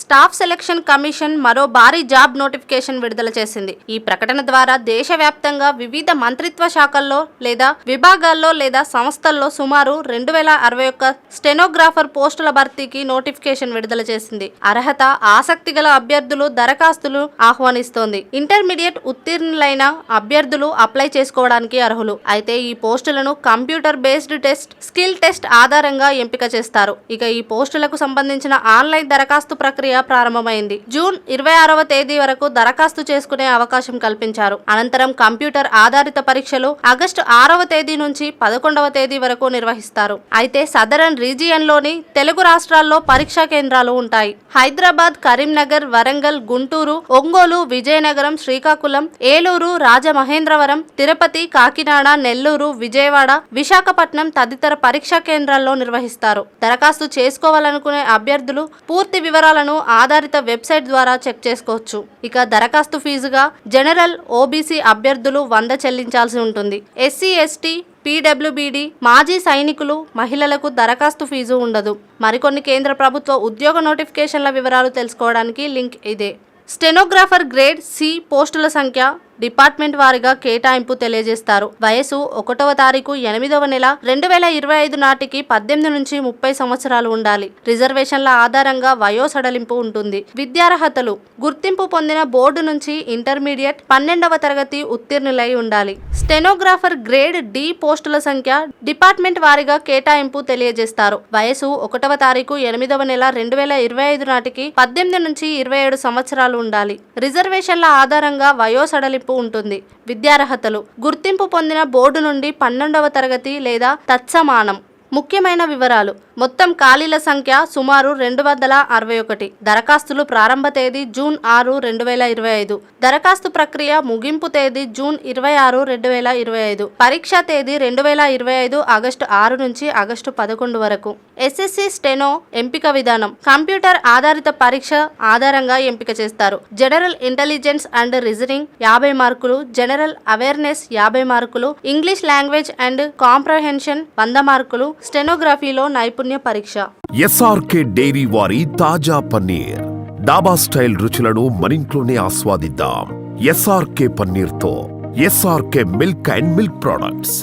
Staff selection commission మరో భారీ job notification విడుదల చేసింది. ఈ ప్రకటన ద్వారా దేశవ్యాప్తంగా వివిధ మంత్రిత్వ శాఖల్లో లేదా విభాగాల్లో లేదా సంస్థల్లో సుమారు 2061 స్టెనోగ్రాఫర్ పోస్టుల భర్తీకి నోటిఫికేషన్ విడుదల చేసింది. అర్హత, ఆసక్తి గల అభ్యర్థులు దరఖాస్తులు ఆహ్వానిస్తోంది. ఇంటర్మీడియట్ ఉత్తీర్ణులైన అభ్యర్థులు అప్లై చేసుకోవడానికి అర్హులు. అయితే ఈ పోస్టులను computer based test, skill test ఆధారంగా ఎంపిక చేస్తారు. ఇక ఈ పోస్టులకు సంబంధించిన ఆన్లైన్ దరఖాస్తు ప్రక్రియ ప్రారంభమైంది. జూన్ 26వ తేదీ వరకు దరఖాస్తు చేసుకునే అవకాశం కల్పించారు. అనంతరం కంప్యూటర్ ఆధారిత పరీక్షలు ఆగస్టు 6వ తేదీ నుంచి 11వ తేదీ వరకు నిర్వహిస్తారు. అయితే సదరన్ రీజియన్ లోని తెలుగు రాష్ట్రాల్లో పరీక్షా కేంద్రాలు ఉంటాయి. హైదరాబాద్, కరీంనగర్, వరంగల్, గుంటూరు, ఒంగోలు, విజయనగరం, శ్రీకాకుళం, ఏలూరు, రాజమహేంద్రవరం, తిరుపతి, కాకినాడ, నెల్లూరు, విజయవాడ, విశాఖపట్నం తదితర పరీక్షా కేంద్రాల్లో నిర్వహిస్తారు. దరఖాస్తు చేసుకోవాలనుకునే అభ్యర్థులు పూర్తి వివరాలను ఆధారిత వెబ్సైట్ ద్వారా చెక్ చేసుకోవచ్చు. ఇక దరఖాస్తు ఫీజుగా జనరల్, ఓబీసీ అభ్యర్థులు 100 చెల్లించాల్సి ఉంటుంది. ఎస్సీ, ఎస్టీ, పీడబ్ల్యూబీడీ, మాజీ సైనికులు, మహిళలకు దరఖాస్తు ఫీజు ఉండదు. మరికొన్ని కేంద్ర ప్రభుత్వ ఉద్యోగ నోటిఫికేషన్ల వివరాలు తెలుసుకోవడానికి లింక్ ఇదే. స్టెనోగ్రాఫర్ గ్రేడ్ సి పోస్టుల సంఖ్య డిపార్ట్మెంట్ వారీగా కేటాయింపు తెలియజేస్తారు. వయసు 1వ తారీఖు 8వ నెల 2025 నాటికి 18 నుంచి 30 సంవత్సరాలు ఉండాలి. రిజర్వేషన్ల ఆధారంగా వయో సడలింపు ఉంటుంది. విద్యార్హతలు గుర్తింపు పొందిన బోర్డు నుంచి ఇంటర్మీడియట్ 12వ తరగతి ఉత్తీర్ణులై ఉండాలి. స్టెనోగ్రాఫర్ గ్రేడ్ డి పోస్టుల సంఖ్య డిపార్ట్మెంట్ వారీగా కేటాయింపు తెలియజేస్తారు. వయసు 1వ తారీఖు 8వ నెల 2025 నాటికి 18 నుంచి 27 సంవత్సరాలు ఉండాలి. రిజర్వేషన్ల ఆధారంగా వయో సడలింపు ఉంటుంది. విద్యార్హతలు గుర్తింపు పొందిన బోర్డు నుండి 12వ తరగతి లేదా తత్సమానం. ముఖ్యమైన వివరాలు: మొత్తం ఖాళీల సంఖ్య సుమారు 261. దరఖాస్తులు ప్రారంభ తేదీ జూన్ 6, 2025. దరఖాస్తు ప్రక్రియ ముగింపు తేదీ జూన్ 26, 2025. పరీక్షా తేదీ 2025 ఆగస్టు 6 నుంచి ఆగస్టు 11 వరకు. ఎస్ఎస్సి స్టెనో ఎంపిక విధానం: కంప్యూటర్ ఆధారిత పరీక్ష ఆధారంగా ఎంపిక చేస్తారు. జనరల్ ఇంటెలిజెన్స్ అండ్ రీజనింగ్ 50 మార్కులు, జనరల్ అవేర్నెస్ 50 మార్కులు, ఇంగ్లీష్ లాంగ్వేజ్ అండ్ కాంప్రహెన్షన్ 100 మార్కులు, స్టెనోగ్రఫీలో నైపుణ్య పరీక్ష. ఎస్ఆర్కే డైరీ వారి తాజా పన్నీర్, డాబా స్టైల్ రుచులను మనింట్లోనే ఆస్వాదిద్దాం. ఎస్ఆర్కే పన్నీర్ తో SRK milk and milk products.